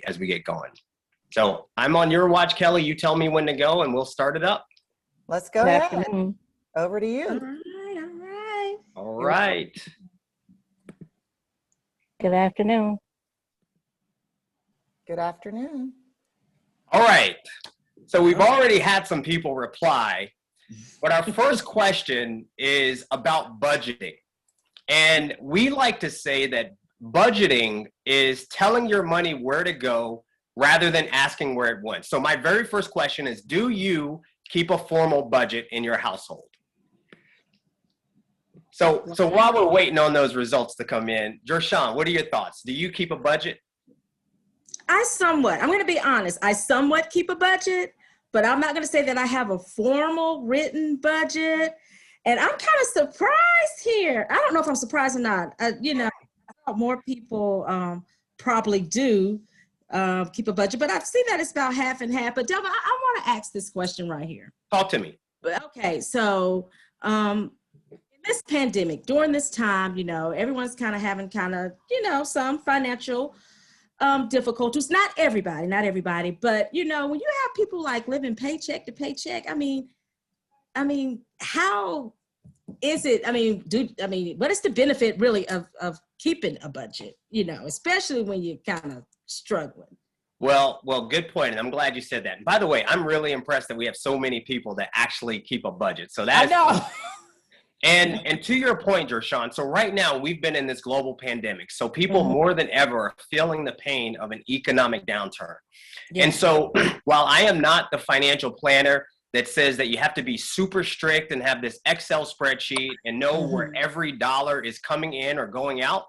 as we get going. So I'm on your watch, Kelly. You tell me when to go and we'll start it up. Let's go ahead. Over to you. All right. All right. Good afternoon. Good afternoon. All right. So we've already had some people reply, but our first question is about budgeting. And we like to say that budgeting is telling your money where to go rather than asking where it went. So my very first question is, do you keep a formal budget in your household? So while we're waiting on those results to come in, Jershawn, what are your thoughts? Do you keep a budget? I'm going to be honest, I somewhat keep a budget, but I'm not going to say that I have a formal written budget. And I'm kind of surprised here. I don't know if I'm surprised or not. I thought more people probably do keep a budget, but I've seen that it's about half and half. But Delvin, I want to ask this question right here. Talk to me. Okay, so in this pandemic, during this time, everyone's kind of having some financial difficulties. Not everybody, but when you have people like living paycheck to paycheck, I mean, how is it? What is the benefit really of keeping a budget? Especially when you're kind of struggling. Well, good point, and I'm glad you said that. And by the way, I'm really impressed that we have so many people that actually keep a budget. So that's I know. And to your point, Jershawn, so right now we've been in this global pandemic. So people more than ever are feeling the pain of an economic downturn. Yeah. And so while I am not the financial planner that says that you have to be super strict and have this Excel spreadsheet and know where every dollar is coming in or going out,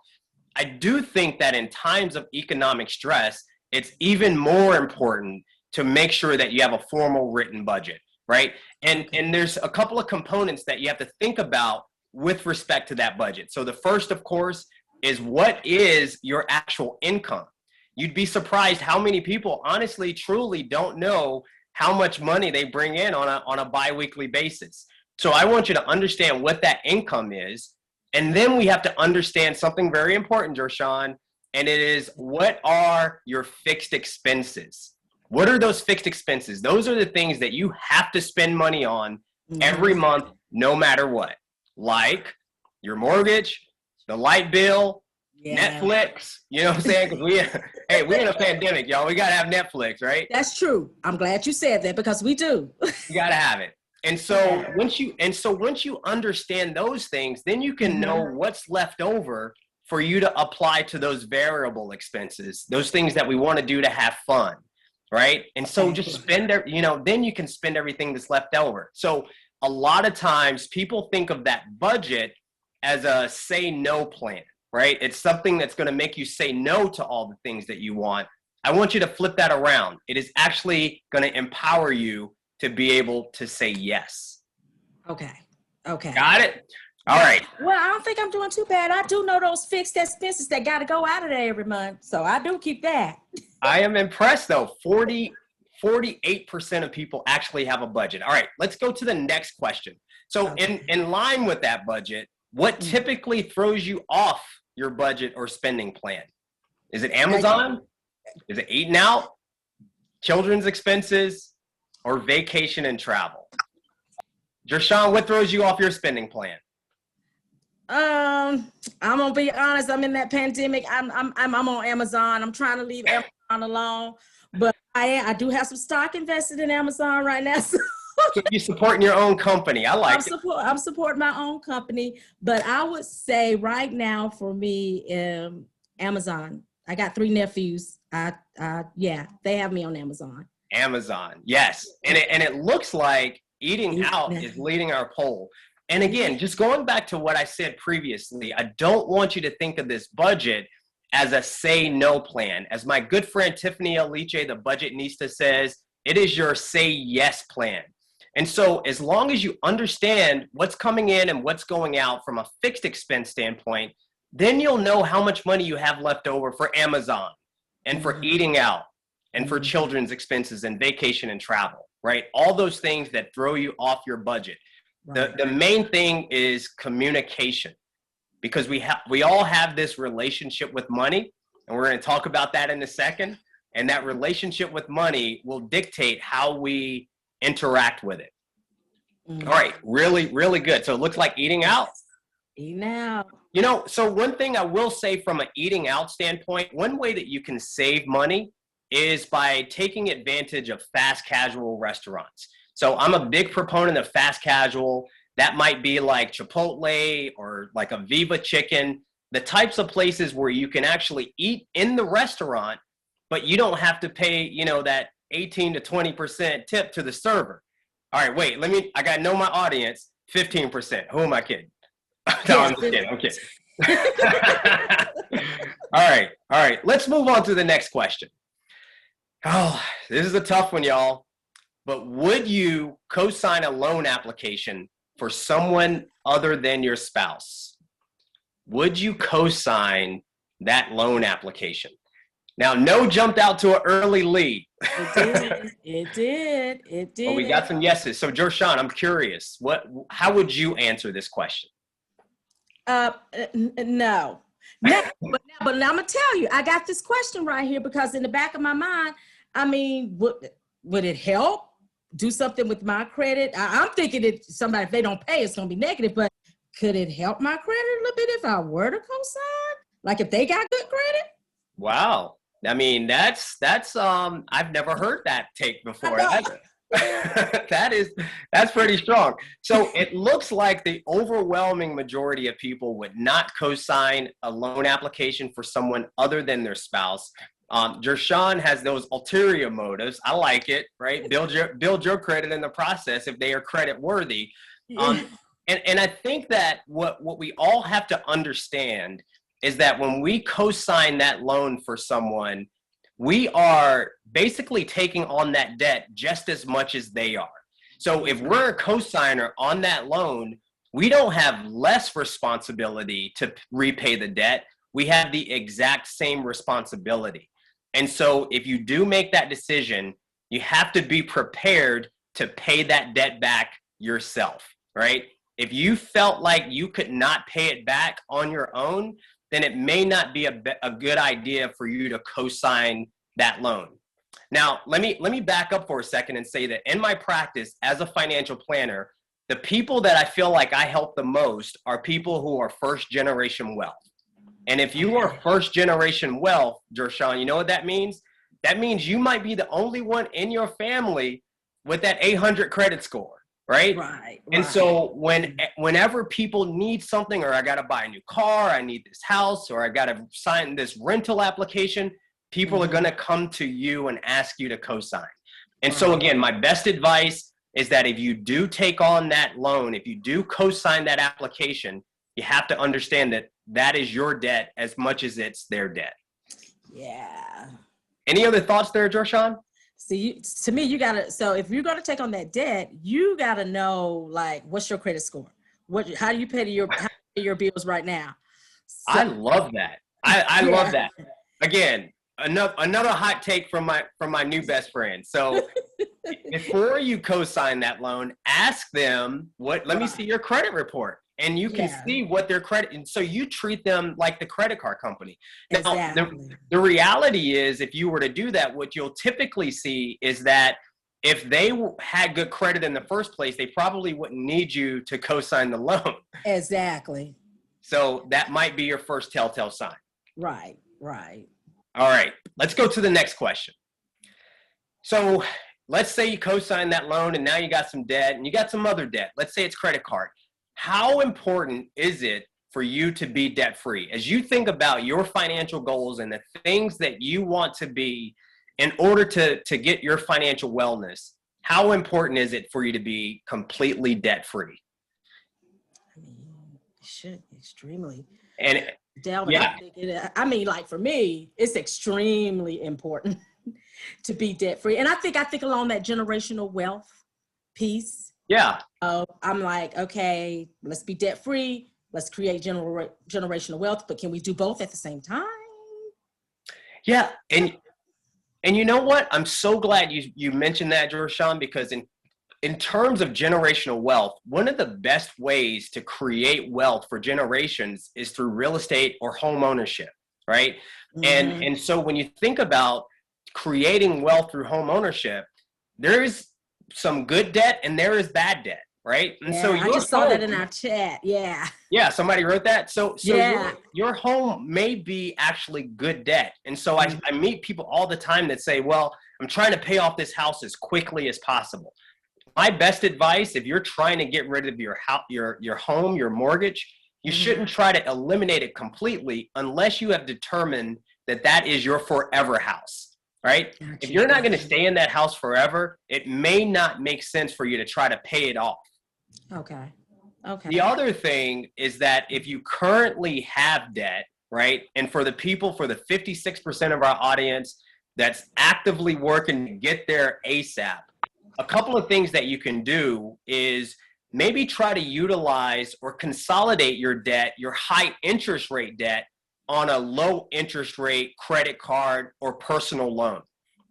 I do think that in times of economic stress, it's even more important to make sure that you have a formal written budget. Right. And there's a couple of components that you have to think about with respect to that budget. So the first, of course, is what is your actual income? You'd be surprised how many people honestly, truly don't know how much money they bring in on a biweekly basis. So I want you to understand what that income is. And then we have to understand something very important, Jershawn, and it is, what are your fixed expenses? What are those fixed expenses? Those are the things that you have to spend money on every month, no matter what. Like your mortgage, the light bill, Netflix. You know what I'm saying? Because we're in a pandemic, y'all. We got to have Netflix, right? That's true. I'm glad you said that because we do. You got to have it. And so once you understand those things, then you can know what's left over for you to apply to those variable expenses, those things that we want to do to have fun. Right. And so just spend, then you can spend everything that's left over. So a lot of times people think of that budget as a say no plan, right? It's something that's going to make you say no to all the things that you want. I want you to flip that around. It is actually going to empower you to be able to say yes. Okay. Got it? All right. Well, I don't think I'm doing too bad. I do know those fixed expenses that got to go out of there every month. So I do keep that. I am impressed, though. 48% of people actually have a budget. All right, let's go to the next question. So in line with that budget, what typically throws you off your budget or spending plan? Is it Amazon? Is it eating out, children's expenses, or vacation and travel? Jershawn, what throws you off your spending plan? I'm gonna be honest. I'm in that pandemic. I'm on Amazon. I'm trying to leave Amazon alone, but I do have some stock invested in Amazon right now. So you're supporting your own company. I like it. I'm supporting my own company, but I would say right now for me, Amazon. I got 3 nephews. They have me on Amazon. Amazon, yes, and it looks like eating out is leading our poll. And again, just going back to what I said previously, I don't want you to think of this budget as a say no plan. As my good friend Tiffany Aliche, the budgetnista, says, it is your say yes plan. And so as long as you understand what's coming in and what's going out from a fixed expense standpoint, then you'll know how much money you have left over for Amazon and for eating out and for children's expenses and vacation and travel, right? All those things that throw you off your budget. The main thing is communication, because we all have this relationship with money, and we're going to talk about that in a second. And that relationship with money will dictate how we interact with it. All right, really, really good. So it looks like eating out. Eating out. You know, so one thing I will say from an eating out standpoint, one way that you can save money is by taking advantage of fast casual restaurants. So I'm a big proponent of fast casual. That might be like Chipotle or like a Viva Chicken, the types of places where you can actually eat in the restaurant, but you don't have to pay, you know, that 18 to 20% tip to the server. All right, wait, I got to know my audience, 15%. Who am I kidding? No, I'm kidding. All right. Let's move on to the next question. Oh, this is a tough one, y'all. But would you co-sign a loan application for someone other than your spouse? Would you co-sign that loan application? Now, no jumped out to an early lead. It did. Well, we got some yeses. So, Jorshan, I'm curious. How would you answer this question? No. But I'm gonna tell you, I got this question right here because in the back of my mind, I mean, would it help do something with my credit? I'm thinking if they don't pay, it's gonna be negative. But could it help my credit a little bit if I were to co-sign? Like if they got good credit? Wow. I mean, that's I've never heard that take before. That's pretty strong. So it looks like the overwhelming majority of people would not co-sign a loan application for someone other than their spouse. Jorshan has those ulterior motives. I like it, right? Build your credit in the process if they are credit worthy. And I think that what we all have to understand is that when we co-sign that loan for someone, we are basically taking on that debt just as much as they are. So if we're a co-signer on that loan, we don't have less responsibility to repay the debt. We have the exact same responsibility. And so if you do make that decision, you have to be prepared to pay that debt back yourself, right? If you felt like you could not pay it back on your own, then it may not be a good idea for you to co-sign that loan. Now, let me back up for a second and say that in my practice as a financial planner, the people that I feel like I help the most are people who are first generation wealth. And if you are first generation wealth, Jorshan, you know what that means? That means you might be the only one in your family with that 800 credit score. Right? And so whenever people need something, or I got to buy a new car, I need this house, or I got to sign this rental application, people are going to come to you and ask you to co-sign. And so again, my best advice is that if you do take on that loan, if you do co-sign that application, you have to understand that that is your debt as much as it's their debt. Yeah. Any other thoughts there, Jorshan? See, to me, so if you're going to take on that debt, you got to know, like, what's your credit score? How do you pay your bills right now? So, I love that. I love that. Again, another hot take from my new best friend. So before you co-sign that loan, ask them let me see your credit report. And you can see what their credit, and so you treat them like the credit card company. Now, exactly. The reality is, if you were to do that, what you'll typically see is that if they had good credit in the first place, they probably wouldn't need you to co-sign the loan. Exactly. So that might be your first telltale sign. Right. All right, let's go to the next question. So let's say you co-sign that loan and now you got some debt and you got some other debt. Let's say it's credit card. How important is it for you to be debt-free? As you think about your financial goals and the things that you want to be in order to get your financial wellness, how important is it for you to be completely debt-free? I mean, it should extremely. And Delvin, I mean, like for me, it's extremely important to be debt-free. And I think along that generational wealth piece. Yeah. I'm like, okay, let's be debt-free. Let's create generational wealth, but can we do both at the same time? Yeah. And you know what? I'm so glad you mentioned that, Jorshan, because in terms of generational wealth, one of the best ways to create wealth for generations is through real estate or home ownership, right? Mm-hmm. And so when you think about creating wealth through home ownership, there is some good debt and there is bad debt, right? And Yeah, so I just saw that in our chat. Yeah. Yeah, somebody wrote that. So Yeah. your home may be actually good debt. And so I meet people all the time that say, well, I'm trying to pay off this house as quickly as possible. My best advice, if you're trying to get rid of your house, your home, your mortgage, you shouldn't try to eliminate it completely unless you have determined that that is your forever house, right? Gotcha. If you're not going to stay in that house forever, it may not make sense for you to try to pay it off. Okay. Okay. The other thing is that if you currently have debt, right, and for the 56% of our audience that's actively working to get there ASAP, a couple of things that you can do is maybe try to utilize or consolidate your debt, your high interest rate debt, on a low interest rate credit card or personal loan,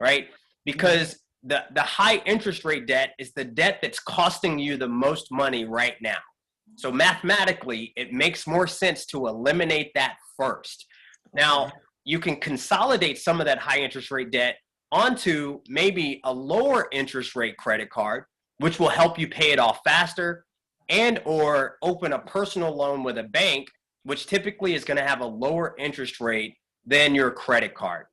right? Because the high interest rate debt is the debt that's costing you the most money right now. So mathematically, it makes more sense to eliminate that first. Now, you can consolidate some of that high interest rate debt onto maybe a lower interest rate credit card, which will help you pay it off faster, and or open a personal loan with a bank, which typically is going to have a lower interest rate than your credit card.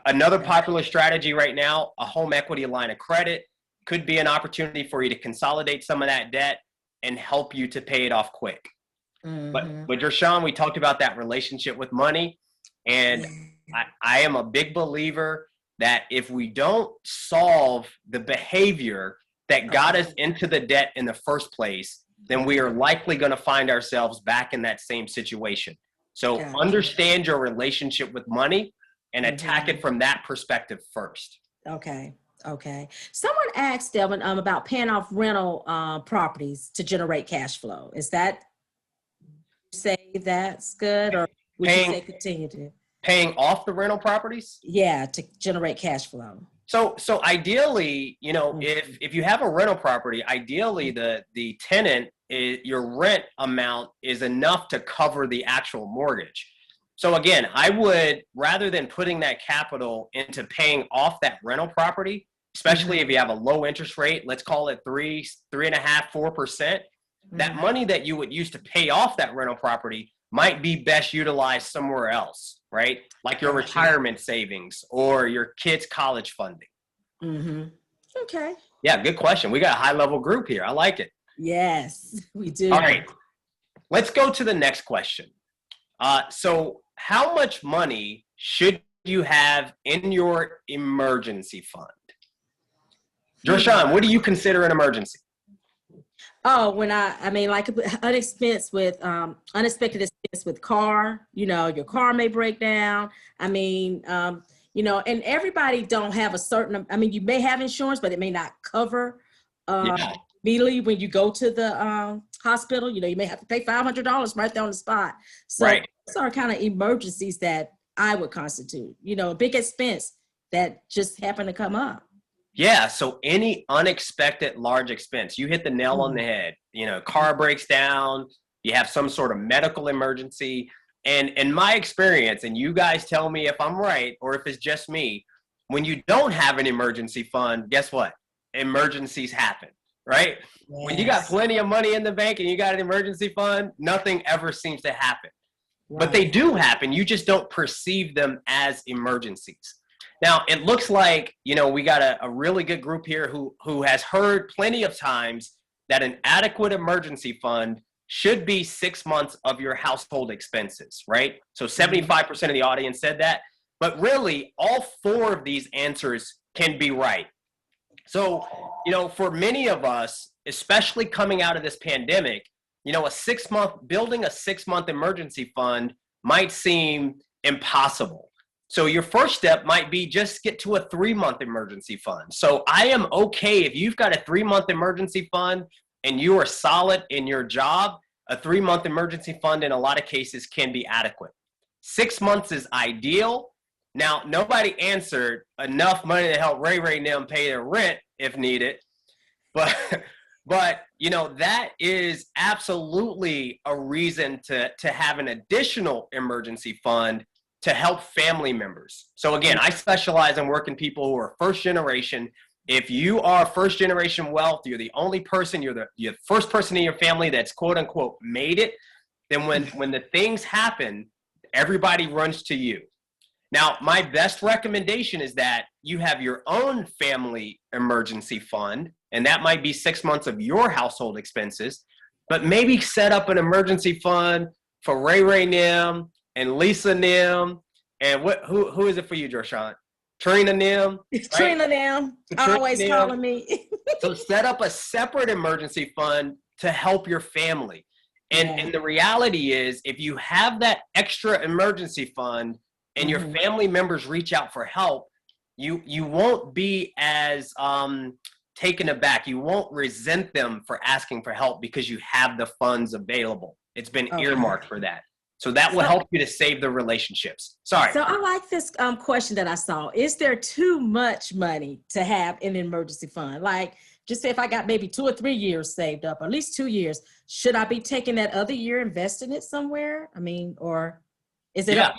Another popular strategy right now, a home equity line of credit, could be an opportunity for you to consolidate some of that debt and help you to pay it off quick. But Dershawn, we talked about that relationship with money, and I am a big believer that if we don't solve the behavior that got us into the debt in the first place, then we are likely going to find ourselves back in that same situation. So understand your relationship with money and attack it from that perspective first. Okay. Okay. Someone asked Delvin about paying off rental properties to generate cash flow. Is that, say that's good, or would you say continue to? Paying off the rental properties? Yeah, to generate cash flow. So ideally, you know, if you have a rental property, ideally the tenant, your rent amount is enough to cover the actual mortgage. So again, I would, rather than putting that capital into paying off that rental property, especially if you have a low interest rate, let's call it 3.5%, 4%, that money that you would use to pay off that rental property might be best utilized somewhere else, right? Like your retirement savings or your kids' college funding. Okay. Yeah, good question. We got a high level group here. I like it. Yes, we do. All right, let's go to the next question. So how much money should you have in your emergency fund? Dershawn, what do you consider an emergency? Oh, when I mean, like unexpected expense with car, you know, your car may break down. I mean, you know, and everybody don't have a certain, I mean, you may have insurance, but it may not cover immediately when you go to the hospital. You know, you may have to pay $500 right there on the spot. So those are kind of emergencies that I would constitute, you know, a big expense that just happened to come up. Yeah, so any unexpected large expense, you hit the nail on the head. You know, car breaks down, you have some sort of medical emergency. And in my experience, and you guys tell me if I'm right or if it's just me, when you don't have an emergency fund, guess what? Emergencies happen, right? Yes. When you got plenty of money in the bank and you got an emergency fund, nothing ever seems to happen. Right. But they do happen. You just don't perceive them as emergencies. Now, it looks like, you know, we got a really good group here who has heard plenty of times that an adequate emergency fund should be 6 months of your household expenses, right? So 75% of the audience said that. But really, all four of these answers can be right. So, you know, for many of us, especially coming out of this pandemic, you know, building a 6 month emergency fund might seem impossible. So your first step might be just get to a 3 month emergency fund. So I am okay if you've got a 3 month emergency fund and you are solid in your job, a 3 month emergency fund in a lot of cases can be adequate. 6 months is ideal. Now, nobody answered enough money to help Ray and them pay their rent if needed. But you know, that is absolutely a reason to have an additional emergency fund to help family members. So again, I specialize in working people who are first generation. If you are first generation wealth, you're the only person, you're the first person in your family that's quote unquote made it, then when the things happen, everybody runs to you. Now, my best recommendation is that you have your own family emergency fund, and that might be 6 months of your household expenses, but maybe set up an emergency fund for Ray Nim and Lisa Nim, and who is it for you, Joshon? Trina Nim? It's right? Trina Nim, always Nim. Calling me. So set up a separate emergency fund to help your family. And the reality is, if you have that extra emergency fund and your family members reach out for help, you won't be as taken aback. You won't resent them for asking for help because you have the funds available. It's been earmarked for that. So that will help you to save the relationships. Sorry. So I like this question that I saw. Is there too much money to have in an emergency fund? Like, just say if I got maybe 2 or 3 years saved up, or at least 2 years, should I be taking that other year, investing it somewhere? I mean, or is it? Yeah.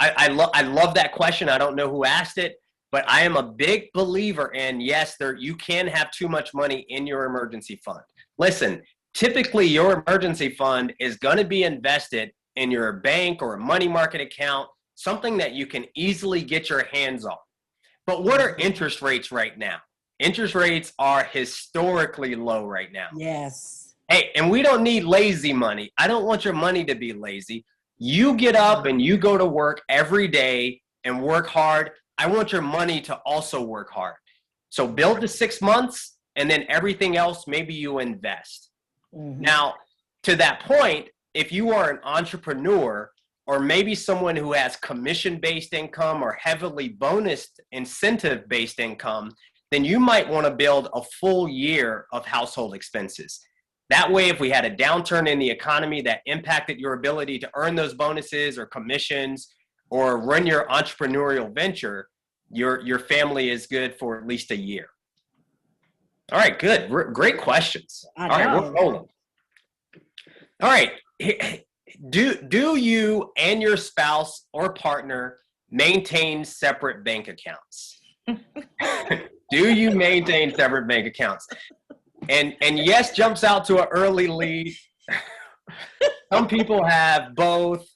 I love that question. I don't know who asked it, but I am a big believer in, yes, you can have too much money in your emergency fund. Listen, typically your emergency fund is going to be invested in your bank or a money market account, something that you can easily get your hands on. But what are interest rates right now? Interest rates are historically low right now. Yes. Hey, and we don't need lazy money. I don't want your money to be lazy. You get up and you go to work every day and work hard. I want your money to also work hard. So build to 6 months, and then everything else, maybe you invest. Now, to that point, if you are an entrepreneur or maybe someone who has commission-based income or heavily bonus incentive-based income, then you might want to build a full year of household expenses. That way, if we had a downturn in the economy that impacted your ability to earn those bonuses or commissions or run your entrepreneurial venture, your family is good for at least a year. All right, good. Great questions. All right, we're rolling. All right. Do you and your spouse or partner maintain separate bank accounts? Do you maintain separate bank accounts? And yes jumps out to an early lead. Some people have both.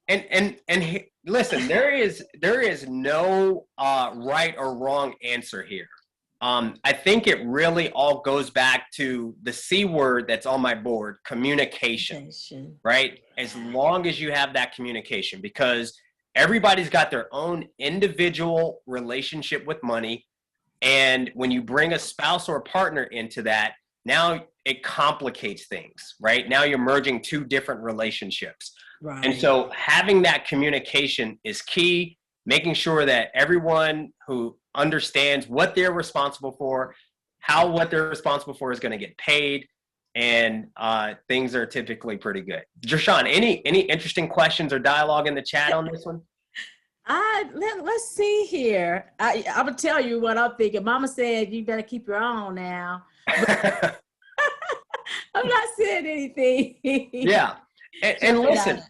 And listen, there is no right or wrong answer here. I think it really all goes back to the C word that's on my board, communication, right? As long as you have that communication, because everybody's got their own individual relationship with money. And when you bring a spouse or a partner into that, now it complicates things, right? Now you're merging two different relationships. Right. And so having that communication is key, making sure that everyone who understands what they're responsible for, how what they're responsible for is going to get paid, and things are typically pretty good. Joshon, any interesting questions or dialogue in the chat on this one? Let's see here. I'm going to tell you what I'm thinking. Mama said you better keep your own now. I'm not saying anything. Yeah. And listen,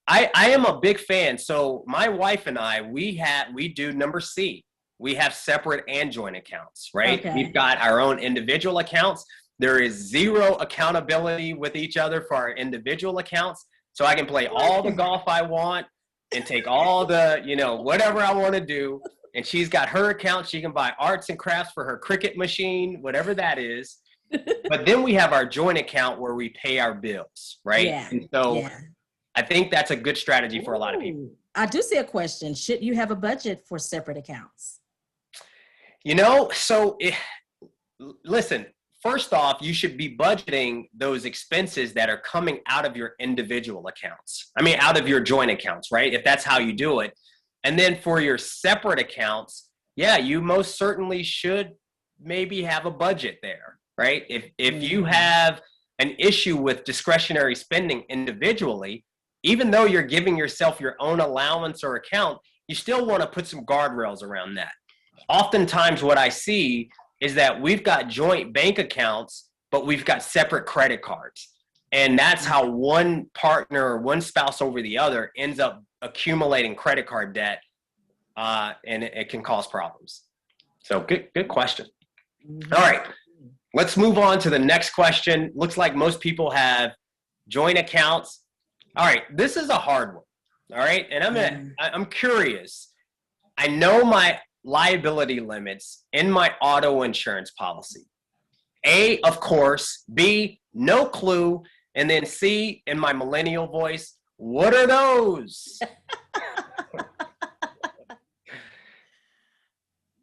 I am a big fan. So my wife and I, we do number C. We have separate and joint accounts, right? Okay. We've got our own individual accounts. There is zero accountability with each other for our individual accounts. So I can play all the golf I want and take all the, whatever I want to do. And she's got her account. She can buy arts and crafts for her cricket machine, whatever that is. But then we have our joint account where we pay our bills, right? Yeah. And so I think that's a good strategy for a lot of people. I do see a question. Should you have a budget for separate accounts? Listen, first off, you should be budgeting those expenses that are coming out of your individual accounts. I mean, out of your joint accounts, right? If that's how you do it. And then for your separate accounts, you most certainly should maybe have a budget there, right? If you have an issue with discretionary spending individually, even though you're giving yourself your own allowance or account, you still want to put some guardrails around that. Oftentimes what I see is that we've got joint bank accounts, but we've got separate credit cards. And that's how one partner or one spouse over the other ends up accumulating credit card debt, and it can cause problems. So good question. All right, let's move on to the next question. Looks like most people have joint accounts. All right, this is a hard one. All right, and I'm curious. I know my liability limits in my auto insurance policy. A, of course. B, no clue. And then C, in my millennial voice, what are those?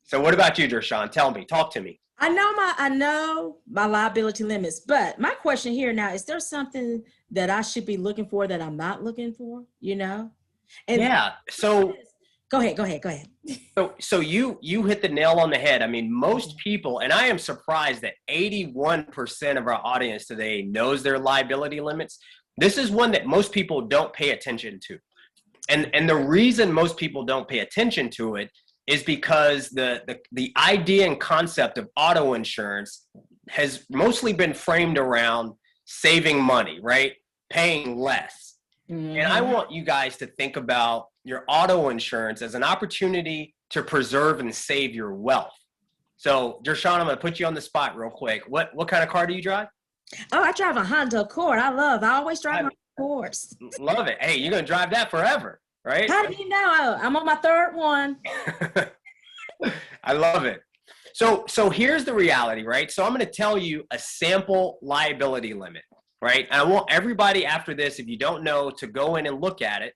So what about you, Dershawn? Tell me, talk to me. I know my liability limits, but my question here now, is there something that I should be looking for that I'm not looking for, you know? And yeah, so go ahead. So you hit the nail on the head. I mean, most people, and I am surprised that 81% of our audience today knows their liability limits. This is one that most people don't pay attention to. And the reason most people don't pay attention to it is because the idea and concept of auto insurance has mostly been framed around saving money, right? Paying less. Mm-hmm. And I want you guys to think about your auto insurance as an opportunity to preserve and save your wealth. So, Dershawn, I'm going to put you on the spot real quick. What kind of car do you drive? Oh, I drive a Honda Accord. I always drive Honda Accords. Love it. Hey, you're going to drive that forever, right? How do you know? I'm on my third one. I love it. So here's the reality, right? So I'm going to tell you a sample liability limit, right? And I want everybody after this, if you don't know, to go in and look at it.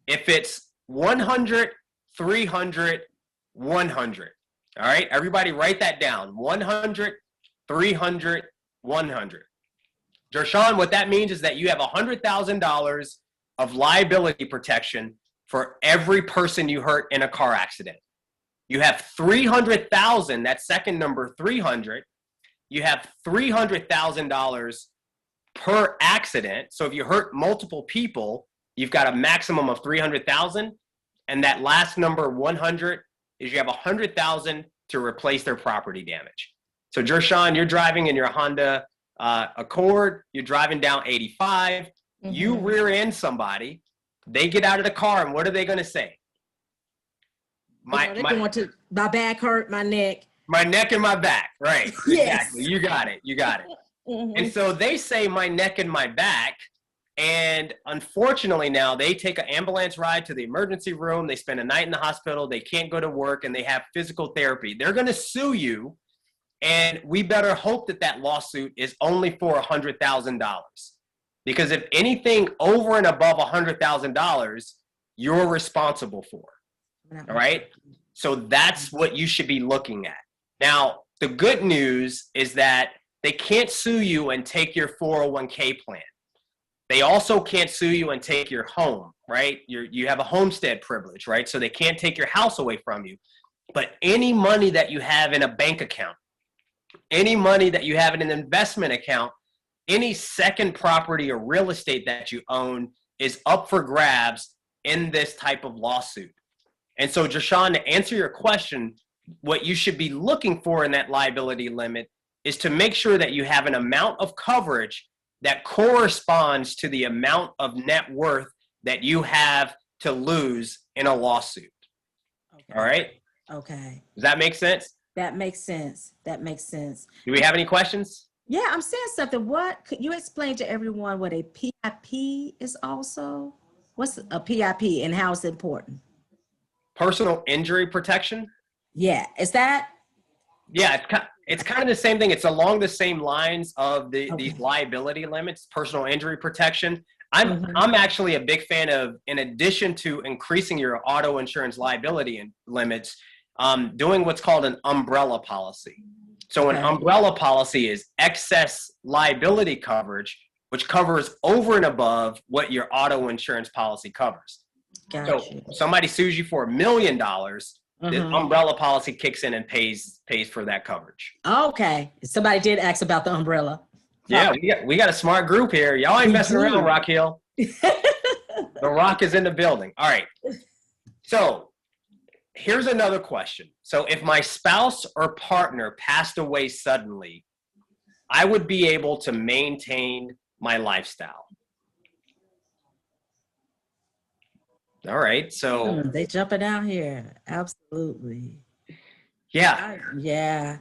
If it's 100, 300, 100, all right? Everybody write that down. 100, 300, 100. Dershawn, what that means is that you have $100,000 of liability protection for every person you hurt in a car accident. You have 300,000, that second number, 300. You have $300,000 per accident. So if you hurt multiple people, you've got a maximum of 300,000. And that last number, 100, is you have 100,000 to replace their property damage. So Dershawn, you're driving in your Honda Accord. You're driving down 85. Mm-hmm. You rear end somebody. They get out of the car, and what are they going to say? My back hurt, my neck. My neck and my back, right. Yes. Exactly. You got it. Mm-hmm. And so they say my neck and my back, and unfortunately now they take an ambulance ride to the emergency room, they spend a night in the hospital, they can't go to work, and they have physical therapy. They're going to sue you, and we better hope that that lawsuit is only for $100,000. Because if anything over and above $100,000, you're responsible for. All right. So that's what you should be looking at. Now, the good news is that they can't sue you and take your 401k plan. They also can't sue you and take your home, right? You have a homestead privilege, right? So they can't take your house away from you. But any money that you have in a bank account, any money that you have in an investment account, any second property or real estate that you own is up for grabs in this type of lawsuit. And so, Dershawn, to answer your question, what you should be looking for in that liability limit is to make sure that you have an amount of coverage that corresponds to the amount of net worth that you have to lose in a lawsuit. Okay. All right? Okay. Does that make sense? That makes sense. Do we have any questions? Yeah, I'm saying something. What could you explain to everyone what a PIP is also? What's a PIP and how it's important? Personal injury protection? Yeah. Is that? Yeah, it's kind of the same thing. It's along the same lines of these liability limits, personal injury protection. I'm actually a big fan of, in addition to increasing your auto insurance liability limits, doing what's called an umbrella policy. So an umbrella policy is excess liability coverage, which covers over and above what your auto insurance policy covers. Gotcha. So somebody sues you for $1 million, the umbrella policy kicks in and pays for that coverage. Okay. Somebody did ask about the umbrella. Yeah, we got a smart group here. Y'all ain't messing around, Rock Hill. The Rock is in the building. All right. So here's another question. So if my spouse or partner passed away suddenly, I would be able to maintain my lifestyle? All right. So they jumping out here. Absolutely. yeah. Yeah.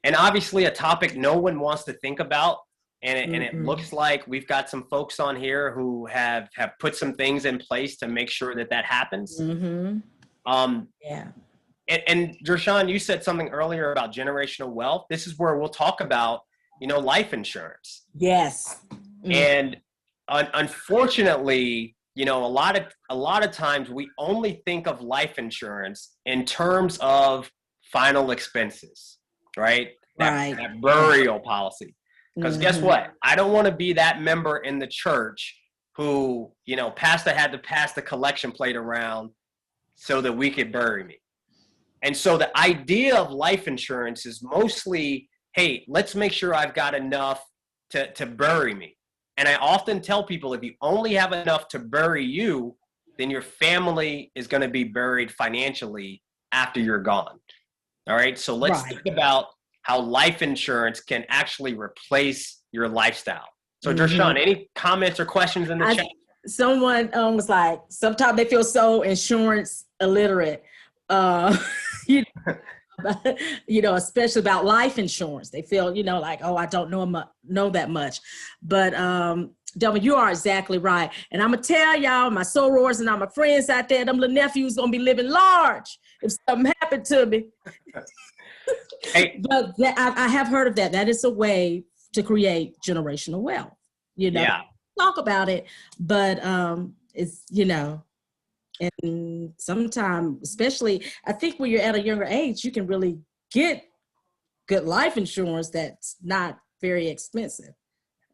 And obviously a topic no one wants to think about. And it looks like we've got some folks on here who have put some things in place to make sure that that happens. Yeah. And Dershawn, you said something earlier about generational wealth. This is where we'll talk about, life insurance. Yes. And unfortunately, a lot of times we only think of life insurance in terms of final expenses, right? That burial policy. Because guess what? I don't want to be that member in the church who, pastor had to pass the collection plate around so that we could bury me. And so the idea of life insurance is mostly, hey, let's make sure I've got enough to bury me. And I often tell people, if you only have enough to bury you, then your family is going to be buried financially after you're gone. All right. So let's think about how life insurance can actually replace your lifestyle. So Dershawn, any comments or questions in the chat? Someone was like, sometimes they feel so insurance illiterate, especially about life insurance. They feel, like, oh, I don't know that much. But Delvin, you are exactly right. And I'm going to tell y'all, my sorors and all my friends out there, them little nephews going to be living large if something happened to me. Hey. But I have heard of that. That is a way to create generational wealth. Talk about it, but it's and sometimes, especially I think when you're at a younger age, you can really get good life insurance that's not very expensive.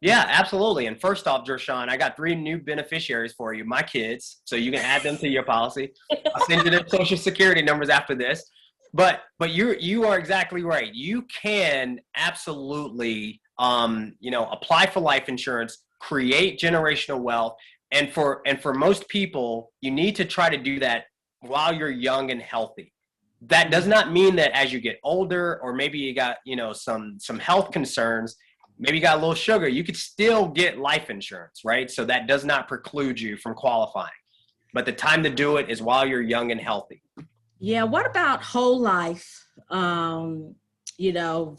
Yeah, absolutely. And first off, Dershawn, I got 3 new beneficiaries for you, my kids, so you can add them to your policy. I'll send you their social security numbers after this. But you are exactly right. You can absolutely apply for life insurance, create generational wealth, and for most people, you need to try to do that while you're young and healthy. That does not mean that as you get older, or maybe you got some health concerns, maybe you got a little sugar, you could still get life insurance, right? So that does not preclude you from qualifying. But the time to do it is while you're young and healthy. Yeah. What about whole life?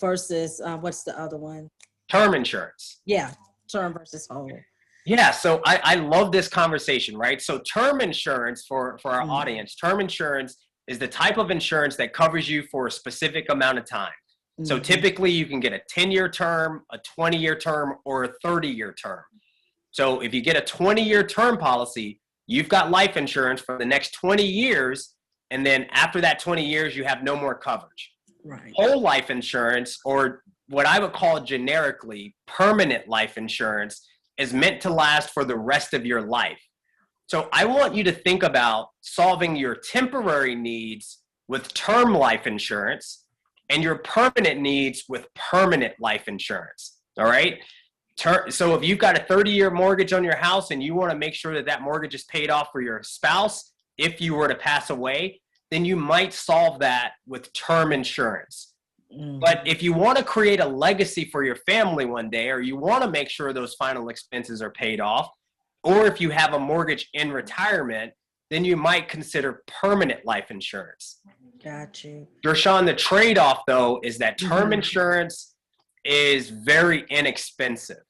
Versus what's the other one? Term insurance. Yeah. Term versus whole. Yeah. So I love this conversation, right? So term insurance for our audience, term insurance is the type of insurance that covers you for a specific amount of time. So typically you can get a 10-year term, a 20-year term, or a 30-year term. So if you get a 20-year term policy, you've got life insurance for the next 20 years. And then after that 20 years, you have no more coverage. Right. Whole life insurance, or what I would call generically permanent life insurance, is meant to last for the rest of your life. So I want you to think about solving your temporary needs with term life insurance and your permanent needs with permanent life insurance. All right. So if you've got a 30-year mortgage on your house and you want to make sure that that mortgage is paid off for your spouse, if you were to pass away, then you might solve that with term insurance. But if you want to create a legacy for your family one day, or you want to make sure those final expenses are paid off, or if you have a mortgage in retirement, then you might consider permanent life insurance. Got you. Dershawn, the trade-off, though, is that term insurance is very inexpensive.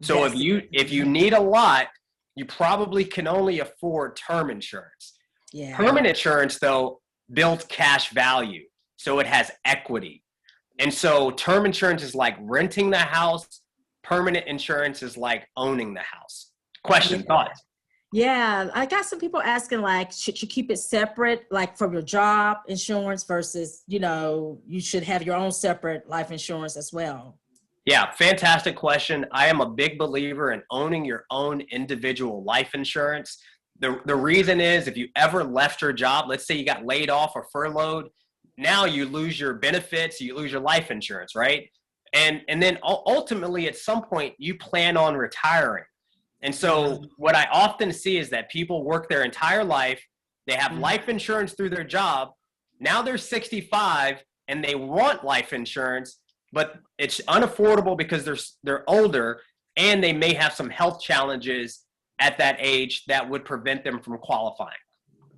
So if you need a lot, you probably can only afford term insurance. Yeah. Permanent insurance, though, builds cash value, so it has equity. And so term insurance is like renting the house. Permanent insurance is like owning the house. Question, thoughts? Yeah, I got some people asking, like, should you keep it separate, like from your job insurance versus, you should have your own separate life insurance as well? Yeah, fantastic question. I am a big believer in owning your own individual life insurance. The reason is, if you ever left your job, let's say you got laid off or furloughed, now you lose your benefits, you lose your life insurance, right? And then ultimately at some point you plan on retiring. And so what I often see is that people work their entire life, they have life insurance through their job, now they're 65 and they want life insurance, but it's unaffordable because they're older and they may have some health challenges at that age that would prevent them from qualifying.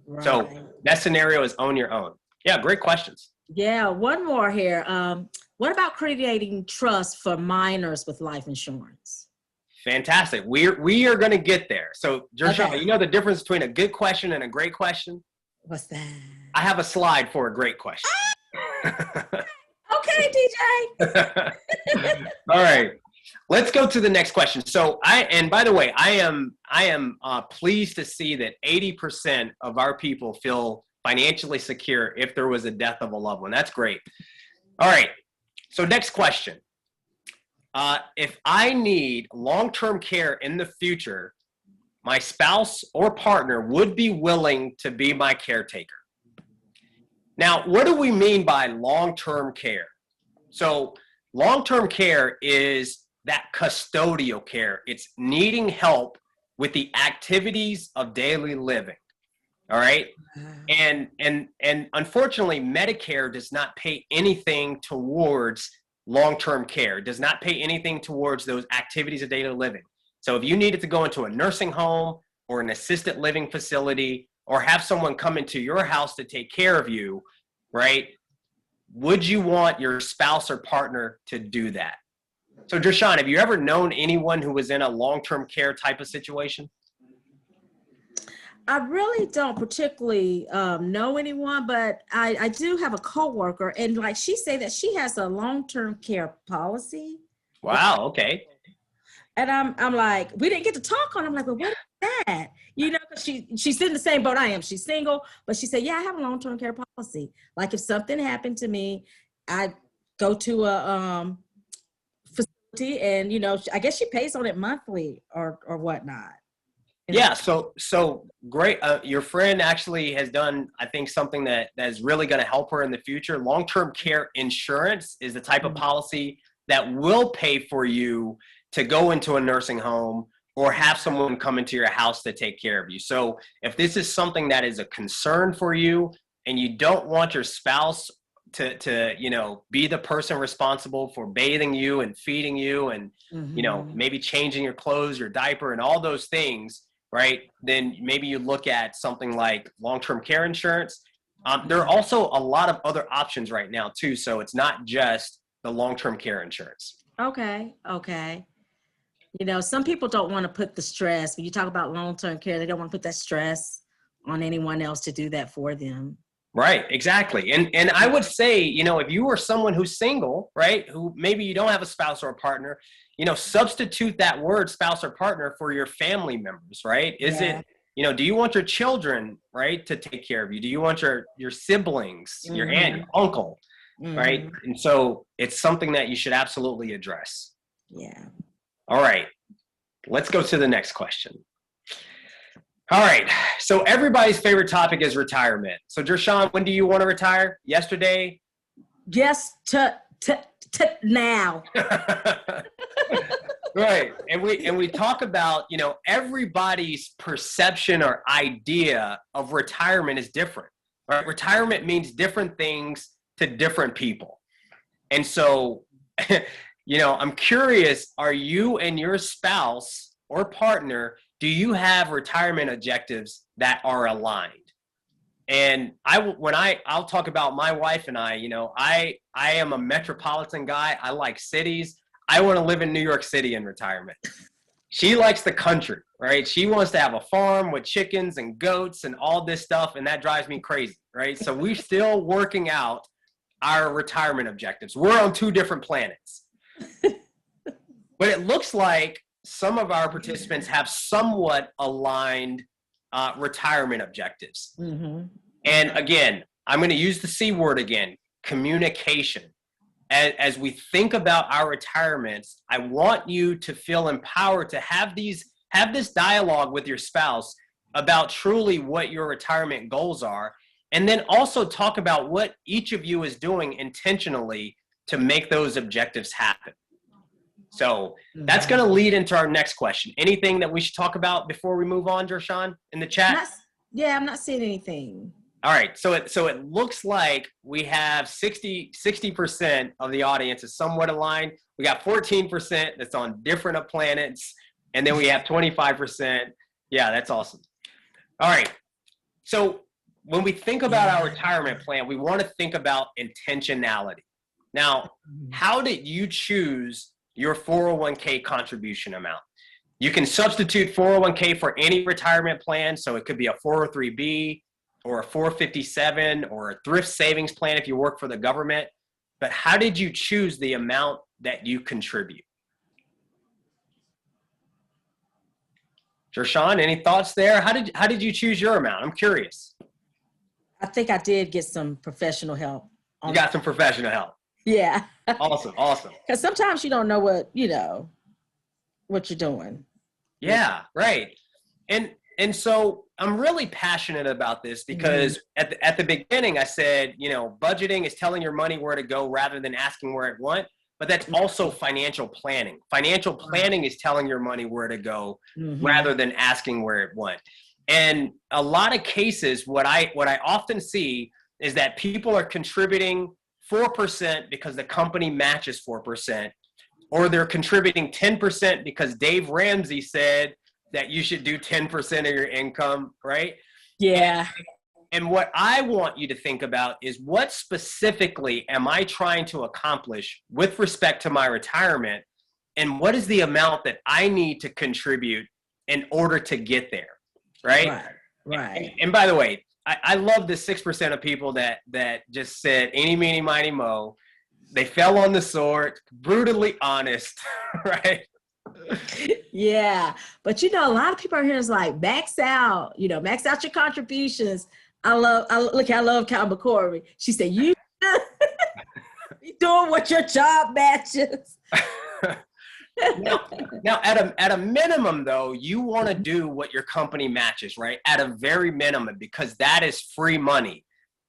Right. So that scenario is on your own. Yeah, great questions. Yeah, one more here. What about creating trust for minors with life insurance? Fantastic. We are going to get there. So, Jershon, you know the difference between a good question and a great question? What's that? I have a slide for a great question. Okay, DJ. All right. Let's go to the next question. So and by the way, I am pleased to see that 80% of our people feel financially secure if there was a death of a loved one. That's great. All right. So next question. If I need long-term care in the future, my spouse or partner would be willing to be my caretaker. Now, what do we mean by long-term care? So long-term care is that custodial care. It's needing help with the activities of daily living. All right. And unfortunately, Medicare does not pay anything towards long-term care, does not pay anything towards those activities of daily living. So if you needed to go into a nursing home or an assisted living facility or have someone come into your house to take care of you, right? Would you want your spouse or partner to do that? So Jershon, have you ever known anyone who was in a long-term care type of situation? I really don't particularly know anyone, but I do have a coworker, and like she said that she has a long-term care policy. Wow. Okay. And I'm like, we didn't get to talk on it. I'm like, well, what is that? You know, because she's in the same boat I am. She's single, but she said, yeah, I have a long-term care policy. Like if something happened to me, I go to a facility, and you know, I guess she pays on it monthly or whatnot. Yeah, so great. Your friend actually has done, I think, something that is really going to help her in the future. Long-term care insurance is the type of policy that will pay for you to go into a nursing home or have someone come into your house to take care of you. So if this is something that is a concern for you and you don't want your spouse to you know, be the person responsible for bathing you and feeding you and, you know, maybe changing your clothes, your diaper and all those things, right? Then maybe you look at something like long-term care insurance. There are also a lot of other options right now too. So it's not just the long-term care insurance. Okay. You know, some people don't want to put the stress, when you talk about long-term care, they don't want to put that stress on anyone else to do that for them. Right, exactly. And I would say, you know, if you are someone who's single, right, who maybe you don't have a spouse or a partner, you know, substitute that word spouse or partner for your family members, right? Is it, you know, do you want your children, right, to take care of you? Do you want your siblings, your aunt, your uncle, right? And so it's something that you should absolutely address. Yeah. All right, let's go to the next question. All right, so everybody's favorite topic is retirement. So Jershon, when do you want to retire? Yesterday? Yes, now. Right, and we talk about, you know, everybody's perception or idea of retirement is different. Right? Retirement means different things to different people. And so, you know, I'm curious, are you and your spouse or partner, do you have retirement objectives that are aligned? And I'll talk about my wife and I, you know, I am a metropolitan guy. I like cities. I want to live in New York City in retirement. She likes the country, right? She wants to have a farm with chickens and goats and all this stuff. And that drives me crazy, right? So we're still working out our retirement objectives. We're on two different planets. But it looks like some of our participants have somewhat aligned retirement objectives. And again, I'm going to use the C word again, communication. As we think about our retirements, I want you to feel empowered to have this dialogue with your spouse about truly what your retirement goals are, and then also talk about what each of you is doing intentionally to make those objectives happen. So that's going to lead into our next question. Anything that we should talk about before we move on, Jershon, in the chat? I'm not seeing anything. All right. So it looks like we have 60% of the audience is somewhat aligned. We got 14% that's on different planets. And then we have 25%. Yeah, that's awesome. All right. So when we think about our retirement plan, we want to think about intentionality. Now, how did you choose your 401k contribution amount? You can substitute 401k for any retirement plan. So it could be a 403b or a 457 or a thrift savings plan if you work for the government. But how did you choose the amount that you contribute? Jershawn, any thoughts there? How did you choose your amount? I'm curious. I think I did get some professional help. You got some professional help. Yeah. Awesome. Because sometimes you don't know what you're doing. Yeah, right. And so I'm really passionate about this because at the beginning I said, budgeting is telling your money where to go rather than asking where it went. But that's also financial planning. Financial planning is telling your money where to go rather than asking where it went. And a lot of cases, what I often see is that people are contributing 4% because the company matches 4%, or they're contributing 10% because Dave Ramsey said that you should do 10% of your income, right? Yeah. And what I want you to think about is what specifically am I trying to accomplish with respect to my retirement, and what is the amount that I need to contribute in order to get there, right? Right. And by the way, I love the 6% of people that just said eeny, meeny, miny, mo. They fell on the sword, brutally honest, right? Yeah. But a lot of people are here is like, max out your contributions. I love Cal McCorry. She said, you doing what your job matches. Now at a minimum though, you want to do what your company matches, right? At a very minimum, because that is free money.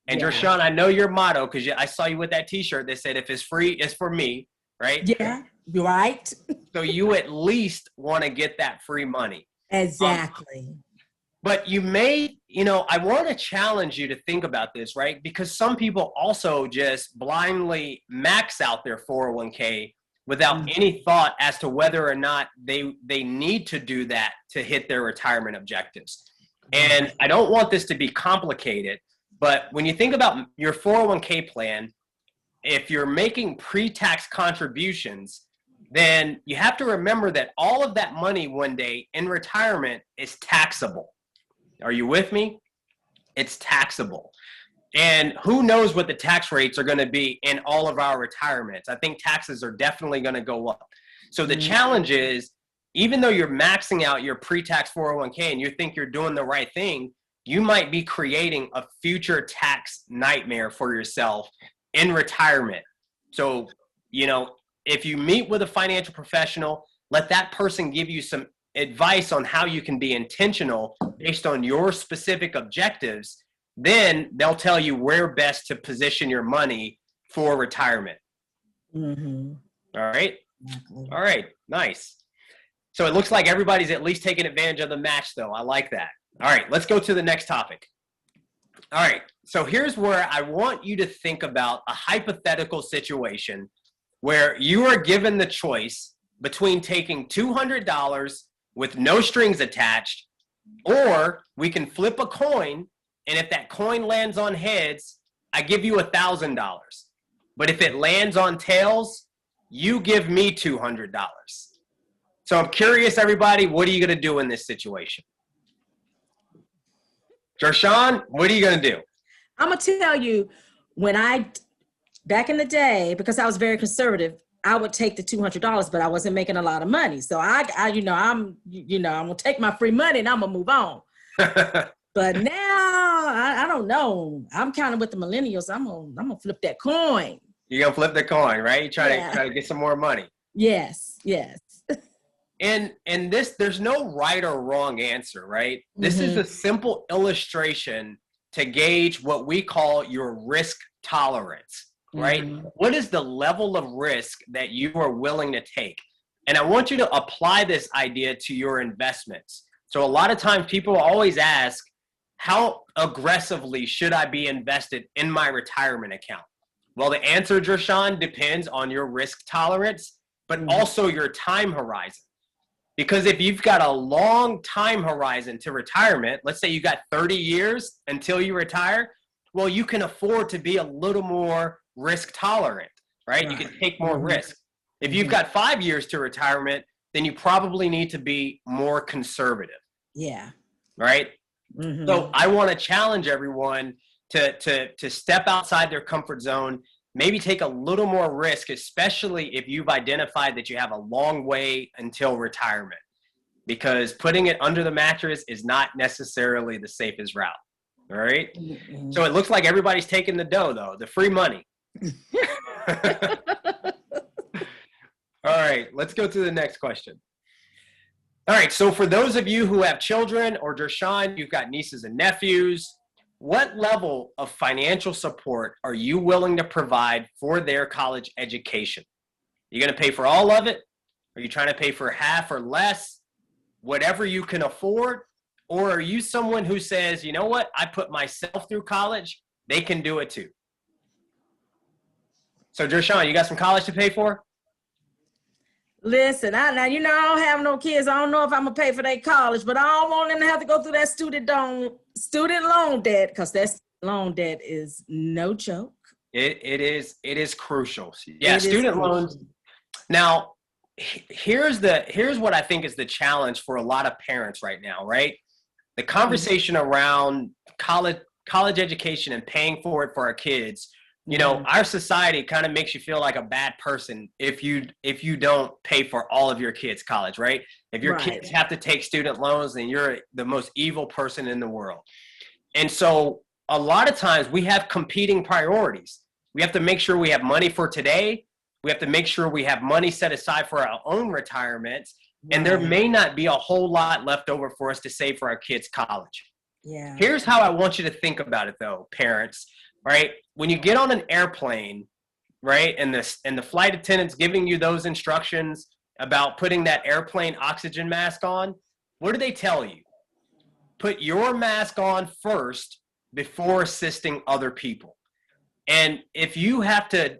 And Jershawn, I know your motto, because I saw you with that t-shirt that said, if it's free, it's for me, right? Yeah, right. So you at least want to get that free money. Exactly. But you may, I want to challenge you to think about this, right? Because some people also just blindly max out their 401k without any thought as to whether or not they need to do that to hit their retirement objectives. And I don't want this to be complicated, but when you think about your 401k plan, if you're making pre-tax contributions, then you have to remember that all of that money one day in retirement is taxable. Are you with me? It's taxable. And who knows what the tax rates are going to be in all of our retirements. I think taxes are definitely going to go up. So the challenge is, even though you're maxing out your pre-tax 401k and you think you're doing the right thing, you might be creating a future tax nightmare for yourself in retirement. So, if you meet with a financial professional, let that person give you some advice on how you can be intentional based on your specific objectives. Then they'll tell you where best to position your money for retirement. All right. All right. Nice. So it looks like everybody's at least taking advantage of the match, though. I like that. All right. Let's go to the next topic. All right. So here's where I want you to think about a hypothetical situation where you are given the choice between taking $200 with no strings attached, or we can flip a coin, and if that coin lands on heads, I give you $1,000. But if it lands on tails, you give me $200. So I'm curious, everybody, what are you going to do in this situation? Jershawn, what are you going to do? I'm going to tell you, back in the day, because I was very conservative, I would take the $200, but I wasn't making a lot of money. So I'm going to take my free money and I'm going to move on. But now, I don't know. I'm kind of with the millennials. I'm going to flip that coin. You're going to flip the coin, right? You try to get some more money. Yes. And there's no right or wrong answer, right? This is a simple illustration to gauge what we call your risk tolerance, right? What is the level of risk that you are willing to take? And I want you to apply this idea to your investments. So a lot of times people always ask, how aggressively should I be invested in my retirement account? Well, the answer, Dershawn, depends on your risk tolerance, but also your time horizon. Because if you've got a long time horizon to retirement, let's say you got 30 years until you retire, well, you can afford to be a little more risk tolerant, right? You can take more risk. If you've got 5 years to retirement, then you probably need to be more conservative. Yeah. Right? So I want to challenge everyone to step outside their comfort zone, maybe take a little more risk, especially if you've identified that you have a long way until retirement, because putting it under the mattress is not necessarily the safest route. All right. So it looks like everybody's taking the dough, though, the free money. All right, let's go to the next question. All right, so for those of you who have children, or Dershawn, you've got nieces and nephews, what level of financial support are you willing to provide for their college education? You going to pay for all of it? Are you trying to pay for half or less, whatever you can afford? Or are you someone who says, you know what, I put myself through college, they can do it too? So Dershawn, you got some college to pay for? Listen, I don't have no kids. I don't know if I'm gonna pay for their college, but I don't want them to have to go through that student loan debt, because that loan debt is no joke. It is crucial. Yeah, student loans. Now, here's what I think is the challenge for a lot of parents right now, right? The conversation around college education and paying for it for our kids. You know, our society kind of makes you feel like a bad person if you don't pay for all of your kids' college, right? If your kids have to take student loans, then you're the most evil person in the world. And so a lot of times we have competing priorities. We have to make sure we have money for today. We have to make sure we have money set aside for our own retirements. And there may not be a whole lot left over for us to save for our kids' college. Yeah. Here's how I want you to think about it, though, parents. Right? When you get on an airplane, right, and the flight attendant's giving you those instructions about putting that airplane oxygen mask on, what do they tell you? Put your mask on first before assisting other people. And if you have to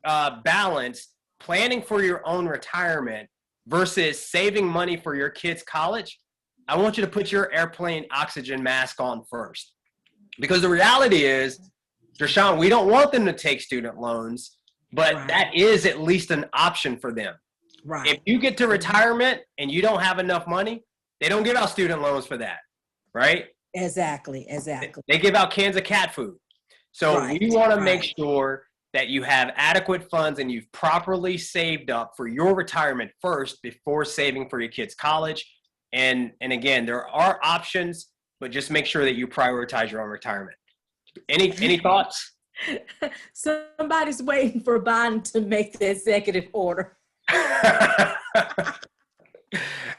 balance planning for your own retirement versus saving money for your kids' college, I want you to put your airplane oxygen mask on first. Because the reality is, Dershawn, we don't want them to take student loans, but that is at least an option for them. Right. If you get to retirement and you don't have enough money, they don't give out student loans for that, right? Exactly. They give out cans of cat food. So we want to make sure that you have adequate funds and you've properly saved up for your retirement first before saving for your kids' college. And again, there are options, but just make sure that you prioritize your own retirement. Any thoughts? Somebody's waiting for Biden to make the executive order. All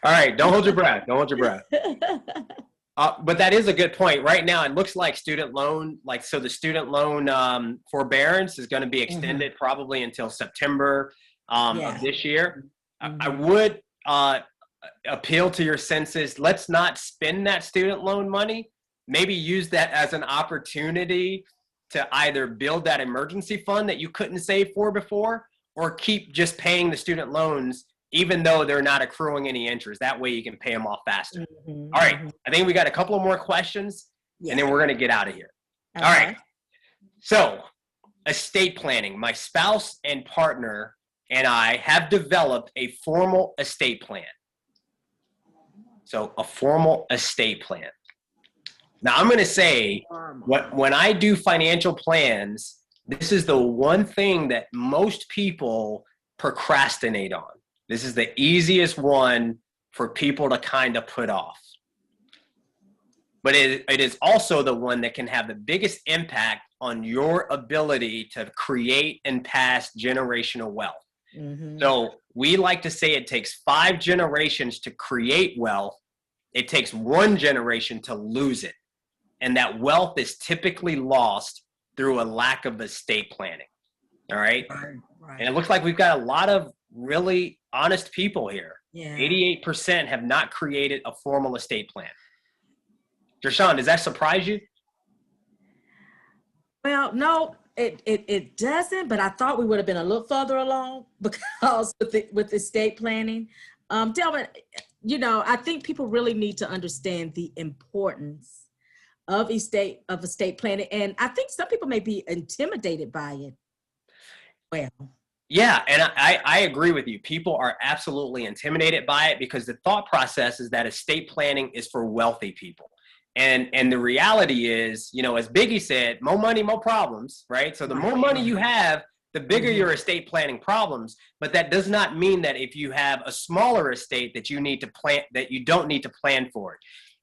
right, don't hold your breath. But that is a good point. Right now, it looks like student loan, the student loan forbearance is going to be extended probably until September of this year. I would appeal to your senses. Let's not spend that student loan money. Maybe use that as an opportunity to either build that emergency fund that you couldn't save for before, or keep just paying the student loans even though they're not accruing any interest. That way you can pay them off faster. All right. I think we got a couple of more questions and then we're going to get out of here. All right. So estate planning. My spouse and partner and I have developed a formal estate plan. So a formal estate plan. Now, I'm going to say, when I do financial plans, this is the one thing that most people procrastinate on. This is the easiest one for people to kind of put off. But it is also the one that can have the biggest impact on your ability to create and pass generational wealth. So we like to say it takes 5 generations to create wealth. It takes 1 generation to lose it. And that wealth is typically lost through a lack of estate planning. All right. And it looks like we've got a lot of really honest people here. 88% have not created a formal estate plan. Dershawn, does that surprise you? Well, no, it doesn't, but I thought we would have been a little further along because with estate planning. Delvin, I think people really need to understand the importance of estate planning. And I think some people may be intimidated by it. Well, yeah, and I agree with you. People are absolutely intimidated by it because the thought process is that estate planning is for wealthy people. And the reality is, as Biggie said, more money, more problems, right? So the more money you have, the bigger your estate planning problems. But that does not mean that if you have a smaller estate that you don't need to plan for it.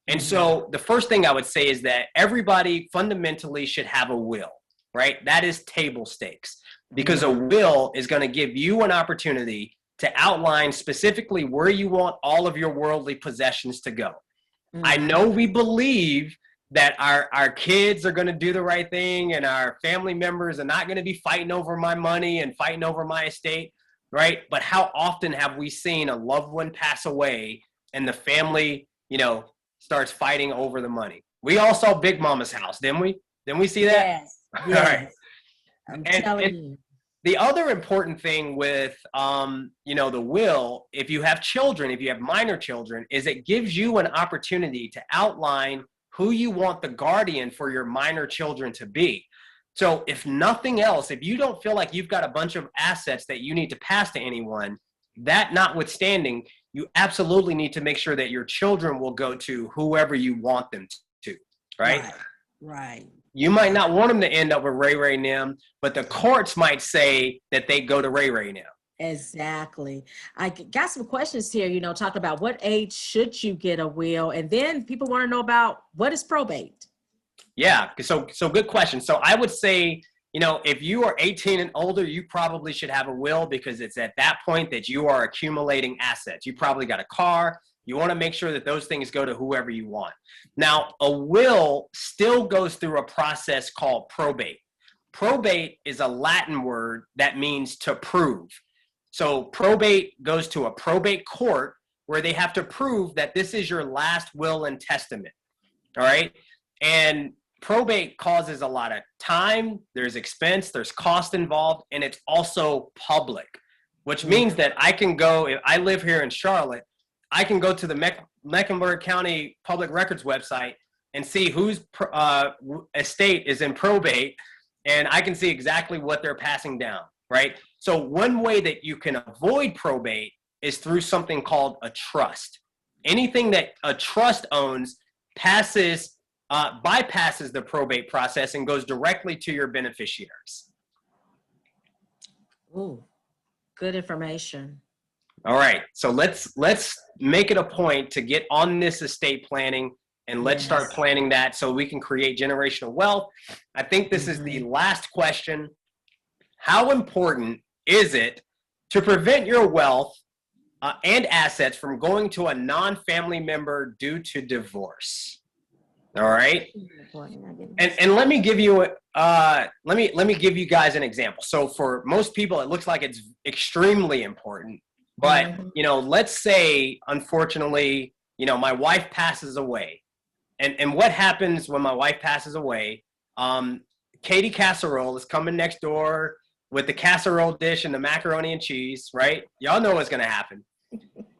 And so the first thing I would say is that everybody fundamentally should have a will, right? That is table stakes, because a will is going to give you an opportunity to outline specifically where you want all of your worldly possessions to go. I know we believe that our kids are going to do the right thing and our family members are not going to be fighting over my money and fighting over my estate, right? But how often have we seen a loved one pass away and the family, starts fighting over the money? We all saw Big Mama's house, didn't we? Didn't we see that? Yes. All right. I'm telling you. The other important thing with, the will, if you have children, if you have minor children, is it gives you an opportunity to outline who you want the guardian for your minor children to be. So if nothing else, if you don't feel like you've got a bunch of assets that you need to pass to anyone, that notwithstanding, you absolutely need to make sure that your children will go to whoever you want them to, right? Right. You might not want them to end up with Ray Ray Nim, but the courts might say that they go to Ray Ray Nim. Exactly. I got some questions here, talking about what age should you get a will? And then people want to know about what is probate? Yeah, so good question. So I would say, if you are 18 and older, you probably should have a will because it's at that point that you are accumulating assets. You probably got a car. You want to make sure that those things go to whoever you want. Now, a will still goes through a process called probate. Probate is a Latin word that means to prove. So probate goes to a probate court where they have to prove that this is your last will and testament. All right. And probate causes a lot of time. There's expense, there's cost involved, and it's also public, which means that I can go, if I live here in Charlotte, I can go to the Mecklenburg County Public Records website and see whose estate is in probate, and I can see exactly what they're passing down, right? So one way that you can avoid probate is through something called a trust. Anything that a trust owns bypasses the probate process and goes directly to your beneficiaries. Ooh, good information. All right, so let's make it a point to get on this estate planning and let's start planning that so we can create generational wealth. I think this is the last question. How important is it to prevent your wealth and assets from going to a non-family member due to divorce? All right, and let me give you let me give you guys an example. So for most people, it looks like it's extremely important. But, let's say, unfortunately, my wife passes away. And what happens when my wife passes away? Katie Casserole is coming next door with the casserole dish and the macaroni and cheese, right? Y'all know what's going to happen.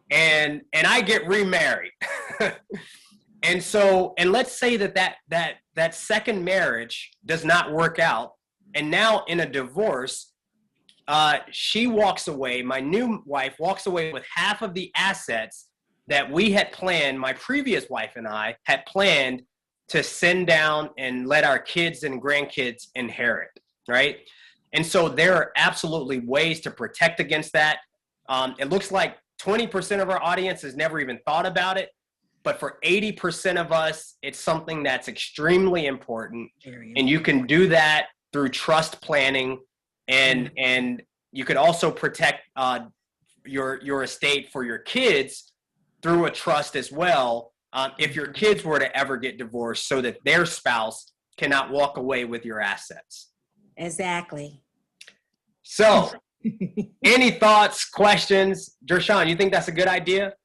And I get remarried. And let's say that second marriage does not work out. And now in a divorce, she walks away, my new wife walks away with half of the assets that we had planned, my previous wife and I had planned to send down and let our kids and grandkids inherit, right? And so there are absolutely ways to protect against that. It looks like 20% of our audience has never even thought about it, but for 80% of us, it's something that's extremely important. And you can do that through trust planning. And you could also protect your estate for your kids through a trust as well, if your kids were to ever get divorced, so that their spouse cannot walk away with your assets. Exactly. So, any thoughts, questions? Dershawn, you think that's a good idea?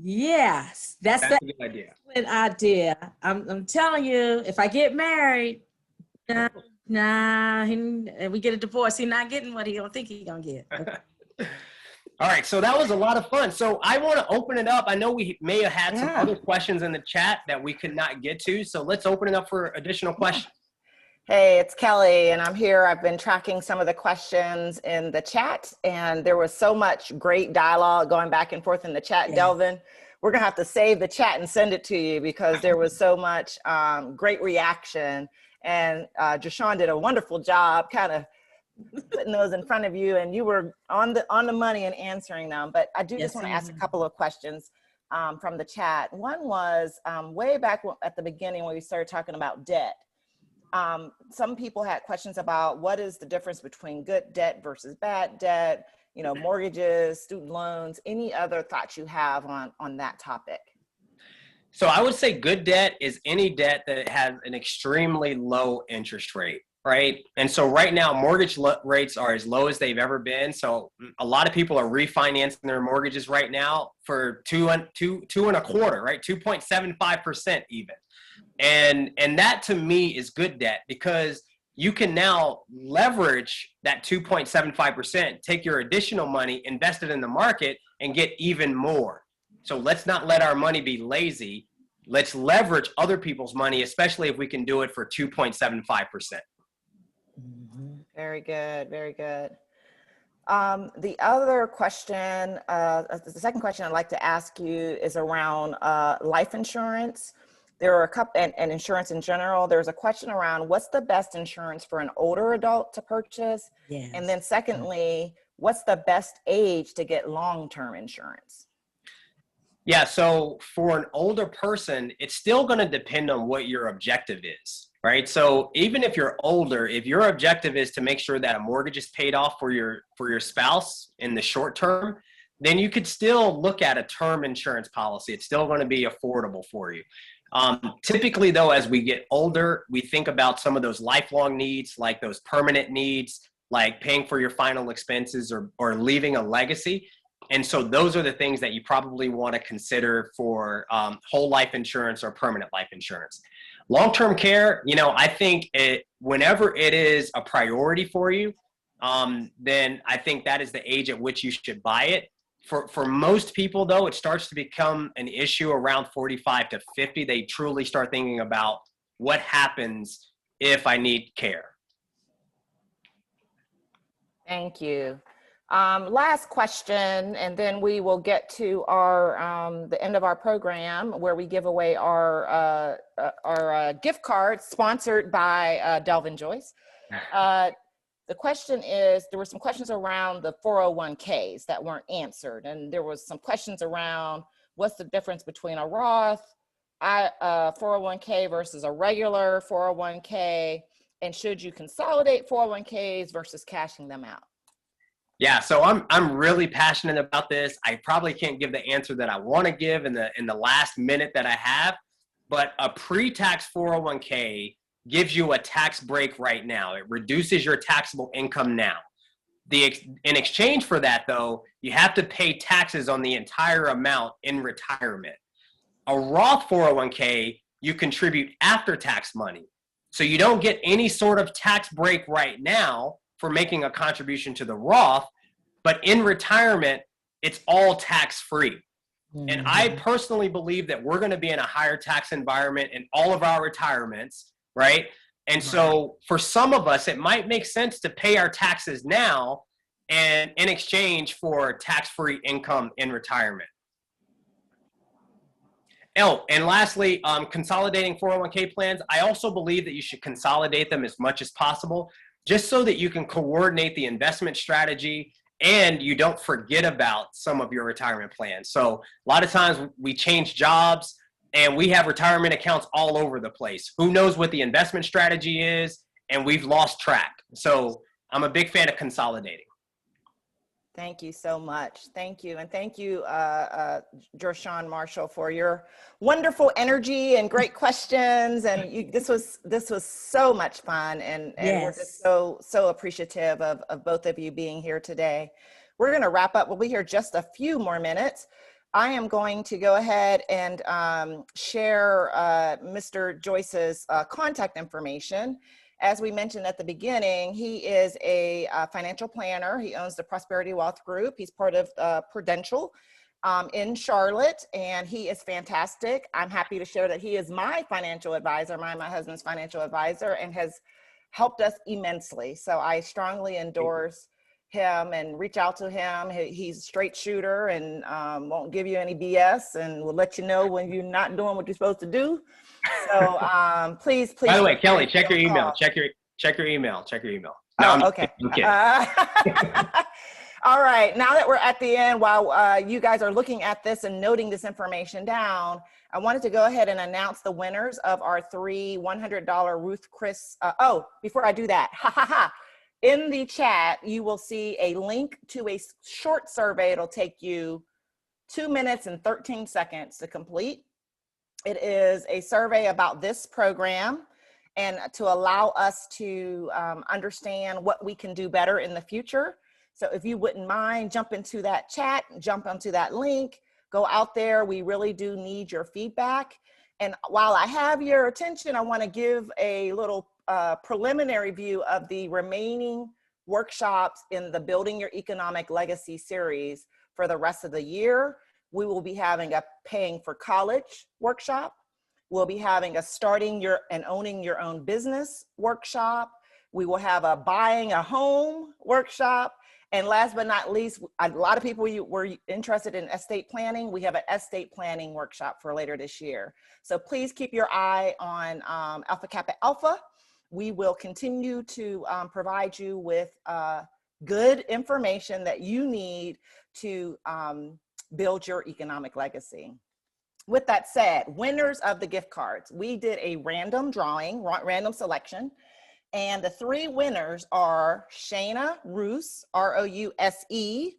Yes, that's That's a good idea. Good idea. I'm telling you, if I get married, and we get a divorce, he's not getting what he don't think he's gonna get. Okay. All right, so that was a lot of fun. So I want to open it up. I know we may have had some other questions in the chat that we could not get to, so let's open it up for additional questions. Hey, it's Kelly, and I'm here. I've been tracking some of the questions in the chat, and there was so much great dialogue going back and forth in the chat. Yeah. Delvin, we're gonna have to save the chat and send it to you because there was so much great reaction, and Jashawn did a wonderful job kind of putting those in front of you, and you were on the money and answering them. But I do just want to ask a couple of questions from the chat. One was way back at the beginning when we started talking about debt. Some people had questions about what is the difference between good debt versus bad debt, you know, mortgages, student loans, any other thoughts you have on that topic? So I would say good debt is any debt that has an extremely low interest rate, right? And so right now, mortgage rates are as low as they've ever been. So a lot of people are refinancing their mortgages right now for 2.25, right? 2.75% even. And that to me is good debt because you can now leverage that 2.75%, take your additional money, invest it in the market, and get even more. So let's not let our money be lazy. Let's leverage other people's money, especially if we can do it for 2.75%. Very good, very good. The other question, the second question I'd like to ask you is around life insurance. There are a couple, and insurance in general. There's a question around what's the best insurance for an older adult to purchase? Yes. And then secondly, what's the best age to get long-term insurance? Yeah, so for an older person, it's still going to depend on what your objective is, right? So even if you're older, if your objective is to make sure that a mortgage is paid off for your spouse in the short term, then you could still look at a term insurance policy. It's still going to be affordable for you. Typically, though, as we get older, we think about some of those lifelong needs, like those permanent needs, like paying for your final expenses or leaving a legacy. And so those are the things that you probably want to consider for whole life insurance or permanent life insurance. Long-term care, you know, I think whenever it is a priority for you, then I think that is the age at which you should buy it. For most people, though, it starts to become an issue around 45 to 50. They truly start thinking about what happens if I need care. Thank you. Last question, and then we will get to our the end of our program where we give away our gift cards sponsored by Delvin Joyce. The question is, there were some questions around the 401ks that weren't answered, and there was some questions around what's the difference between a Roth 401k versus a regular 401k, and should you consolidate 401ks versus cashing them out? Yeah, so I'm really passionate about this. I probably can't give the answer that I want to give in the last minute that I have, but a pre-tax 401k gives you a tax break right now. It reduces your taxable income now. In exchange for that, though, you have to pay taxes on the entire amount in retirement. A Roth 401k, you contribute after-tax money. So you don't get any sort of tax break right now for making a contribution to the Roth, but in retirement, it's all tax-free. Mm-hmm. And I personally believe that we're going to be in a higher tax environment in all of our retirements, right? And so for some of us, it might make sense to pay our taxes now and in exchange for tax-free income in retirement. Oh, and lastly, consolidating 401k plans. I also believe that you should consolidate them as much as possible, just so that you can coordinate the investment strategy and you don't forget about some of your retirement plans. So a lot of times we change jobs and we have retirement accounts all over the place. Who knows what the investment strategy is, and we've lost track. So I'm a big fan of consolidating. Thank you so much. Thank you. And thank you, Jashawn Marshall, for your wonderful energy and great questions. And this was so much fun. And yes, we're just so appreciative of both of you being here today. We're going to wrap up. We'll be here just a few more minutes. I am going to go ahead and share Mr. Joyce's contact information. As we mentioned at the beginning, he is a financial planner. He owns the Prosperity Wealth Group. He's part of Prudential in Charlotte, and he is fantastic. I'm happy to share that he is my financial advisor, my husband's financial advisor, and has helped us immensely. So I strongly endorse him and reach out to him. He's a straight shooter and won't give you any BS and will let you know when you're not doing what you're supposed to do. So please. By the way, Kelly, check your email. Check your email. No, okay. All right. Now that we're at the end, while you guys are looking at this and noting this information down, I wanted to go ahead and announce the winners of our 3 $100 Ruth Chris. Before I do that, in the chat, you will see a link to a short survey. It'll take you 2 minutes and 13 seconds to complete. It is a survey about this program and to allow us to understand what we can do better in the future. So if you wouldn't mind, jump into that chat, jump onto that link, go out there. We really do need your feedback. And while I have your attention, I want to give a little preliminary view of the remaining workshops in the Building Your Economic Legacy series for the rest of the year. We will be having a Paying for College workshop. We'll be having a Starting Your and Owning Your Own Business workshop. We will have a Buying a Home workshop. And last but not least, a lot of people were interested in estate planning. We have an estate planning workshop for later this year. So please keep your eye on Alpha Kappa Alpha. We will continue to provide you with good information that you need to build your economic legacy. With that said, winners of the gift cards, we did a random drawing, random selection. And the 3 winners are Shana Roose, R-O-U-S-E,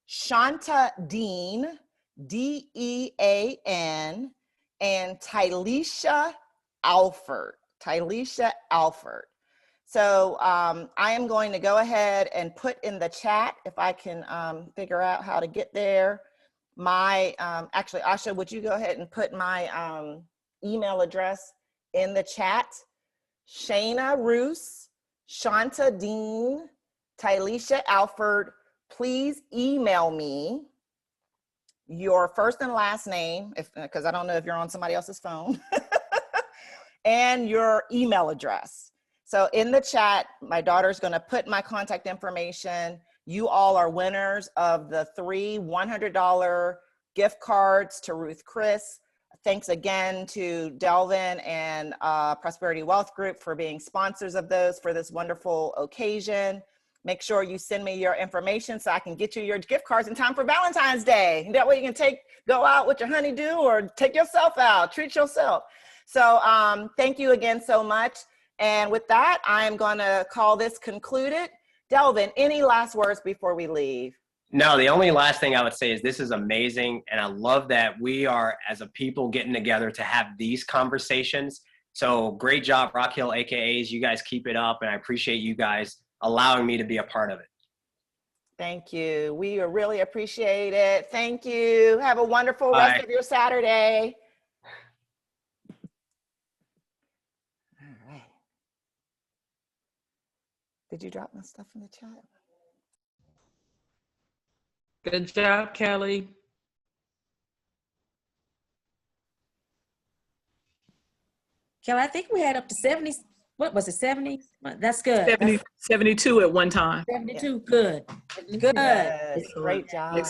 Shanta Dean, D-E-A-N, and Tylisha Alford. So I am going to go ahead and put in the chat, if I can figure out how to get there, my, actually, Asha, would you go ahead and put my email address in the chat? Shana Roose, Shanta Dean, Tylisha Alford, please email me your first and last name, because I don't know if you're on somebody else's phone, and your email address. So in the chat, my daughter's going to put my contact information. You all are winners of the 3 $100 gift cards to Ruth Chris. Thanks again to Delvin and Prosperity Wealth Group for being sponsors of those for this wonderful occasion. Make sure you send me your information so I can get you your gift cards in time for Valentine's Day. That way you can go out with your honeydew or take yourself out, treat yourself. So thank you again so much. And with that, I'm going to call this concluded. Delvin, any last words before we leave? No, the only last thing I would say is this is amazing. And I love that we are, as a people, getting together to have these conversations. So great job, Rock Hill AKAs. You guys keep it up. And I appreciate you guys allowing me to be a part of it. Thank you. We really appreciate it. Thank you. Have a wonderful rest of your Saturday. All right. Did you drop my stuff in the chat? Good job, Kelly. Kelly, I think we had up to 70. What was it, 70? That's good. 72 at one time. 72, good. Good. Great job.